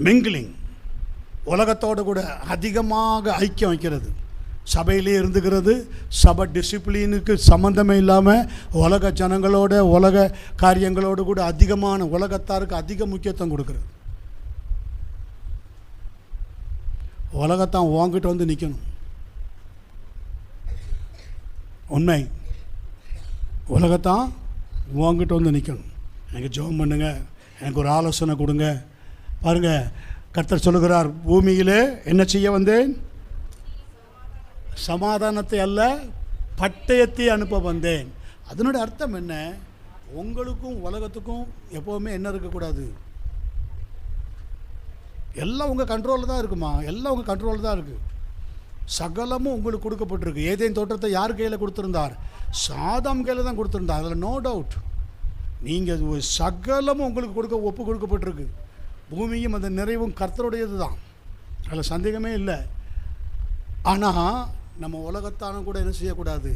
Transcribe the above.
Mingling, உலகத்தோடு கூட அதிகமாக ஐக்கியம் வைக்கிறது, சபையிலே இருந்துக்கிறது, சபை டிசிப்ளினுக்கு சம்மந்தமே இல்லாமல் உலக ஜனங்களோட உலக காரியங்களோடு கூட அதிகமான உலகத்தாருக்கு அதிக முக்கியத்துவம் கொடுக்குறது. உலகத்தான் வாங்கிட்டு வந்து நிற்கணும். உண்மை, உலகத்தான் வாங்கிட்டு வந்து நிற்கணும். எனக்கு ஜெபம் பண்ணுங்க, எனக்கு ஒரு ஆலோசனை கொடுங்க. பாருங்கள், கர்த்தர் சொல்லுகிறார், பூமியிலே என்ன செய்ய வந்தேன்? சமாதானத்தை அல்ல, பட்டயத்தை அனுப்ப வந்தேன். அதனுடைய அர்த்தம் என்ன? உங்களுக்கும் உலகத்துக்கும் எப்போவுமே என்ன இருக்கக்கூடாது? எல்லாம் உங்கள் கண்ட்ரோலில் தான் இருக்குமா? எல்லாம் உங்கள் கண்ட்ரோலில் தான் இருக்குது. சகலமும் உங்களுக்கு கொடுக்கப்பட்டிருக்கு. ஏதேன் தோற்றத்தை யார் கையில் கொடுத்துருந்தார்? சாதாம் கையில் தான் கொடுத்துருந்தார். அதில் நோ டவுட். நீங்கள் சகலமும் உங்களுக்கு ஒப்பு கொடுக்கப்பட்டிருக்கு. பூமியும் அந்த நிறைவும் கர்த்தருடையது தான், அதில் சந்தேகமே இல்லை. ஆனால் நம்ம உலகத்தான கூட என்ன செய்யக்கூடாது?